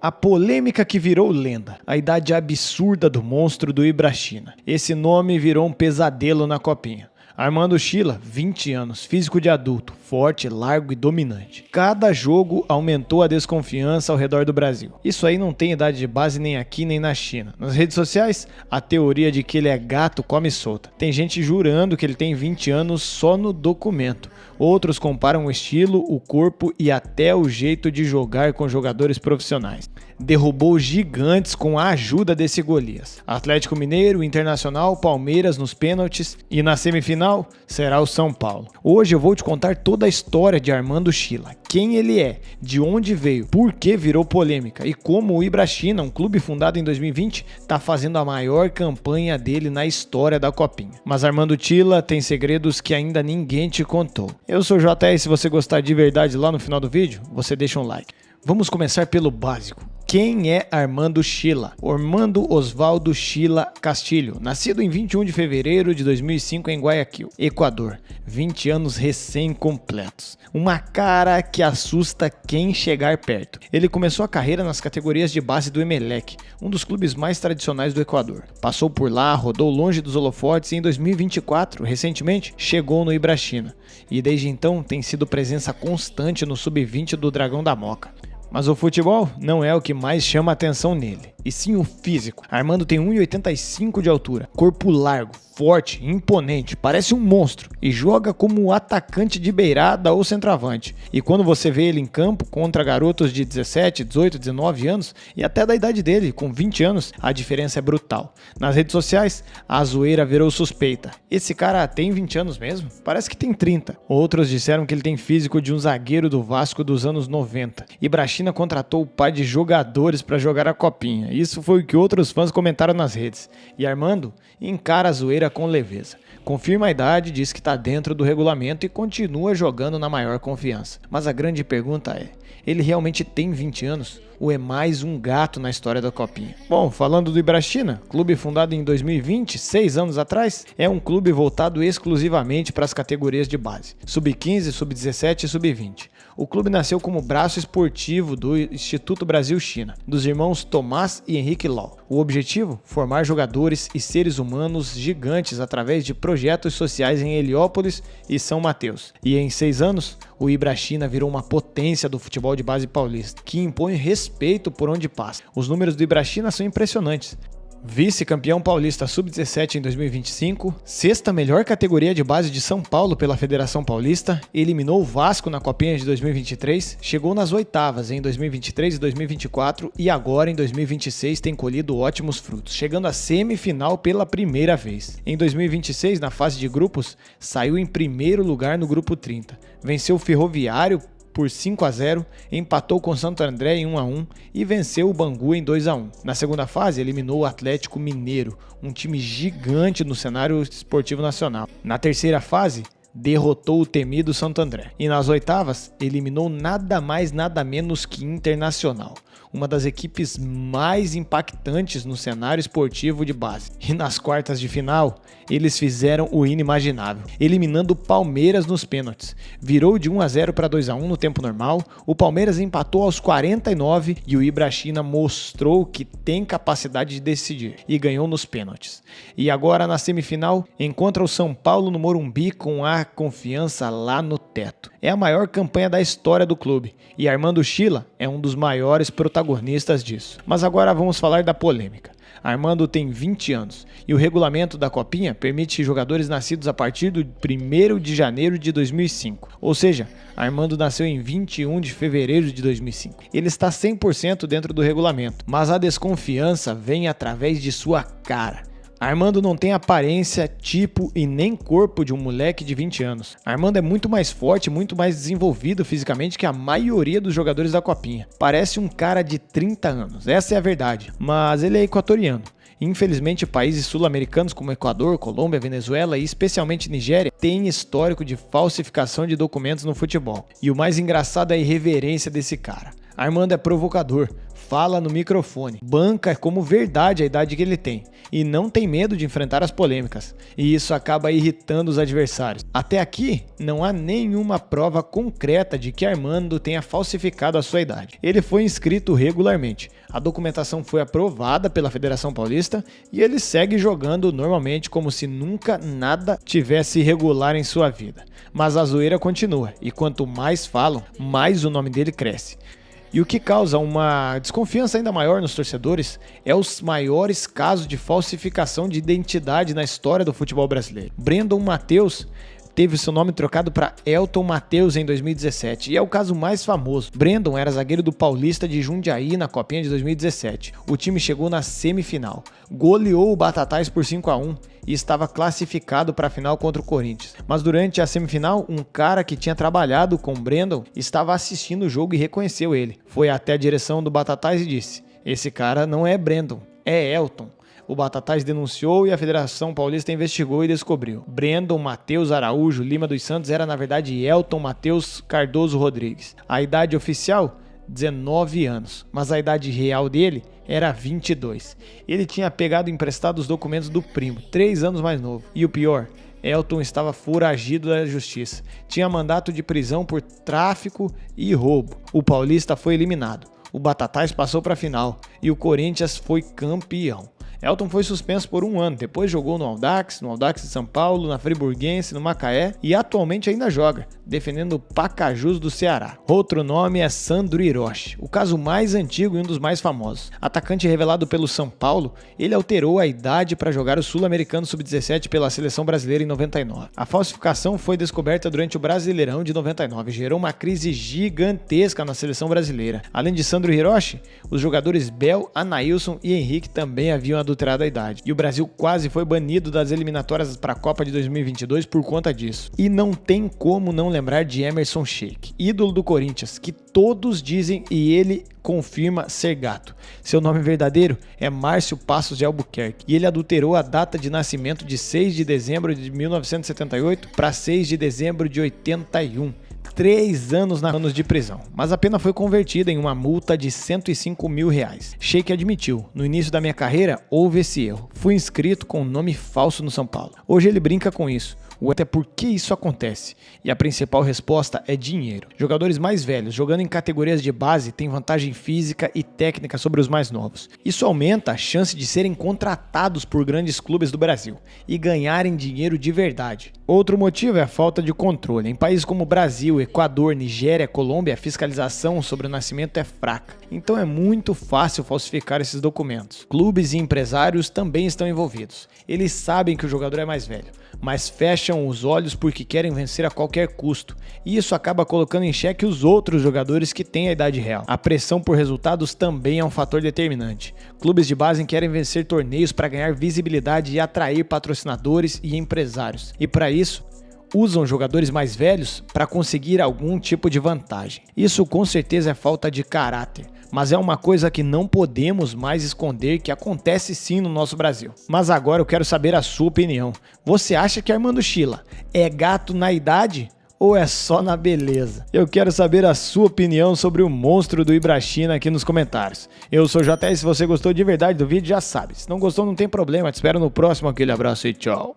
A polêmica que virou lenda, a idade absurda do monstro do Ibrachina. Esse nome virou um pesadelo na copinha. Armando Schylla, 20 anos, físico de adulto, forte, largo e dominante. Cada jogo aumentou a desconfiança ao redor do Brasil. Isso aí não tem idade de base nem aqui nem na China. Nas redes sociais, a teoria de que ele é gato come solta. Tem gente jurando que ele tem 20 anos só no documento. Outros comparam o estilo, o corpo e até o jeito de jogar com jogadores profissionais. Derrubou gigantes com a ajuda desse Golias. Atlético Mineiro, Internacional, Palmeiras nos pênaltis e na semifinal será o São Paulo. Hoje eu vou te contar toda a história de Armando Schylla, quem ele é, de onde veio, por que virou polêmica e como o Ibrachina, um clube fundado em 2020, está fazendo a maior campanha dele na história da Copinha. Mas Armando Schylla tem segredos que ainda ninguém te contou. Eu sou o JR, se você gostar de verdade lá no final do vídeo, você deixa um like. Vamos começar pelo básico. Quem é Armando Schylla? Armando Osvaldo Schylla Castilho, nascido em 21 de fevereiro de 2005 em Guayaquil, Equador, 20 anos recém-completos. Uma cara que assusta quem chegar perto. Ele começou a carreira nas categorias de base do Emelec, um dos clubes mais tradicionais do Equador. Passou por lá, rodou longe dos holofotes e em 2024, recentemente, chegou no Ibrachina. E desde então tem sido presença constante no Sub-20 do Dragão da Moca. Mas o futebol não é o que mais chama a atenção nele, e sim o físico. Armando tem 1,85 de altura, corpo largo, forte, imponente, parece um monstro e joga como atacante de beirada ou centroavante. E quando você vê ele em campo contra garotos de 17, 18, 19 anos e até da idade dele, com 20 anos, a diferença é brutal. Nas redes sociais, a zoeira virou suspeita. Esse cara tem 20 anos mesmo? Parece que tem 30. Outros disseram que ele tem físico de um zagueiro do Vasco dos anos 90. Ibrachina contratou o pai de jogadores para jogar a copinha. Isso foi o que outros fãs comentaram nas redes. E Armando encara a zoeira com leveza. Confirma a idade, diz que está dentro do regulamento e continua jogando na maior confiança. Mas a grande pergunta é, ele realmente tem 20 anos? Ou é mais um gato na história da Copinha? Bom, falando do Ibrachina, clube fundado em 2020, 6 anos atrás, é um clube voltado exclusivamente para as categorias de base, Sub-15, Sub-17 e Sub-20. O clube nasceu como braço esportivo do Instituto Brasil-China, dos irmãos Tomás e Henrique Lau. O objetivo? Formar jogadores e seres humanos gigantes através de projetos sociais em Heliópolis e São Mateus. E em 6 anos, o Ibrachina virou uma potência do futebol de base paulista, que impõe respeito por onde passa. Os números do Ibrachina são impressionantes. Vice-campeão paulista sub-17 em 2025, sexta melhor categoria de base de São Paulo pela Federação Paulista, eliminou o Vasco na Copinha de 2023, chegou nas oitavas em 2023 e 2024 e agora em 2026 tem colhido ótimos frutos, chegando à semifinal pela primeira vez. Em 2026, na fase de grupos, saiu em primeiro lugar no grupo 30, venceu o Ferroviário por 5-0, empatou com o Santo André em 1-1 e venceu o Bangu em 2-1. Na segunda fase, eliminou o Atlético Mineiro, um time gigante no cenário esportivo nacional. Na terceira fase, derrotou o temido Santo André. E nas oitavas, eliminou nada mais nada menos que Internacional, uma das equipes mais impactantes no cenário esportivo de base. E nas quartas de final, eles fizeram o inimaginável, eliminando o Palmeiras nos pênaltis. Virou de 1-0 para 2-1 no tempo normal, o Palmeiras empatou aos 49 e o Ibrachina mostrou que tem capacidade de decidir e ganhou nos pênaltis. E agora na semifinal, encontra o São Paulo no Morumbi com a confiança lá no teto. É a maior campanha da história do clube e Armando Schylla é um dos maiores protagonistas disso. Mas agora vamos falar da polêmica. Armando tem 20 anos e o regulamento da Copinha permite jogadores nascidos a partir do 1º de janeiro de 2005. Ou seja, Armando nasceu em 21 de fevereiro de 2005. Ele está 100% dentro do regulamento, mas a desconfiança vem através de sua cara. Armando não tem aparência, tipo e nem corpo de um moleque de 20 anos. Armando é muito mais forte, muito mais desenvolvido fisicamente que a maioria dos jogadores da Copinha. Parece um cara de 30 anos, essa é a verdade, mas ele é equatoriano. Infelizmente, países sul-americanos como Equador, Colômbia, Venezuela e especialmente Nigéria têm histórico de falsificação de documentos no futebol. E o mais engraçado é a irreverência desse cara. Armando é provocador, fala no microfone, banca como verdade a idade que ele tem e não tem medo de enfrentar as polêmicas, e isso acaba irritando os adversários. Até aqui, não há nenhuma prova concreta de que Armando tenha falsificado a sua idade. Ele foi inscrito regularmente, a documentação foi aprovada pela Federação Paulista e ele segue jogando normalmente como se nunca nada tivesse irregular em sua vida. Mas a zoeira continua, e quanto mais falam, mais o nome dele cresce. E o que causa uma desconfiança ainda maior nos torcedores é os maiores casos de falsificação de identidade na história do futebol brasileiro. Brandon Matheus teve seu nome trocado para Elton Matheus em 2017 e é o caso mais famoso. Brandon era zagueiro do Paulista de Jundiaí na Copinha de 2017. O time chegou na semifinal, goleou o Batatais por 5-1 e estava classificado para a final contra o Corinthians. Mas durante a semifinal, um cara que tinha trabalhado com Brandon estava assistindo o jogo e reconheceu ele. Foi até a direção do Batatais e disse: "Esse cara não é Brandon, é Elton." O Batatais denunciou e a Federação Paulista investigou e descobriu. Brandon Matheus Araújo Lima dos Santos era na verdade Elton Matheus Cardoso Rodrigues. A idade oficial? 19 anos, mas a idade real dele era 22. Ele tinha pegado emprestado os documentos do primo, 3 anos mais novo. E o pior, Elton estava foragido da justiça. Tinha mandato de prisão por tráfico e roubo. O Paulista foi eliminado. O Batatais passou para a final e o Corinthians foi campeão. Elton foi suspenso por 1 ano, depois jogou no Audax de São Paulo, na Friburguense, no Macaé e atualmente ainda joga, defendendo o Pacajus do Ceará. Outro nome é Sandro Hiroshi, o caso mais antigo e um dos mais famosos. Atacante revelado pelo São Paulo, ele alterou a idade para jogar o Sul-Americano Sub-17 pela Seleção Brasileira em 99. A falsificação foi descoberta durante o Brasileirão de 99 e gerou uma crise gigantesca na Seleção Brasileira. Além de Sandro Hiroshi, os jogadores Bel, Anailson e Henrique também haviam adulterado a idade. E o Brasil quase foi banido das eliminatórias para a Copa de 2022 por conta disso. E não tem como não lembrar de Emerson Sheik, ídolo do Corinthians, que todos dizem e ele confirma ser gato. Seu nome verdadeiro é Márcio Passos de Albuquerque e ele adulterou a data de nascimento de 6 de dezembro de 1978 para 6 de dezembro de 81. 3 anos de prisão, mas a pena foi convertida em uma multa de R$105 mil. Sheik admitiu: "No início da minha carreira houve esse erro, fui inscrito com um nome falso no São Paulo." Hoje ele brinca com isso. Até por que isso acontece? E a principal resposta é dinheiro. Jogadores mais velhos jogando em categorias de base têm vantagem física e técnica sobre os mais novos. Isso aumenta a chance de serem contratados por grandes clubes do Brasil e ganharem dinheiro de verdade. Outro motivo é a falta de controle. Em países como Brasil, Equador, Nigéria, Colômbia, a fiscalização sobre o nascimento é fraca. Então é muito fácil falsificar esses documentos. Clubes e empresários também estão envolvidos. Eles sabem que o jogador é mais velho, mas fecham os olhos porque querem vencer a qualquer custo. E isso acaba colocando em xeque os outros jogadores que têm a idade real. A pressão por resultados também é um fator determinante. Clubes de base querem vencer torneios para ganhar visibilidade e atrair patrocinadores e empresários. E para isso, usam jogadores mais velhos para conseguir algum tipo de vantagem. Isso com certeza é falta de caráter, mas é uma coisa que não podemos mais esconder que acontece sim no nosso Brasil. Mas agora eu quero saber a sua opinião. Você acha que Armando Schylla é gato na idade ou é só na beleza? Eu quero saber a sua opinião sobre o monstro do Ibrachina aqui nos comentários. Eu sou o JS, se você gostou de verdade do vídeo já sabe. Se não gostou não tem problema, te espero no próximo. Aquele abraço e tchau.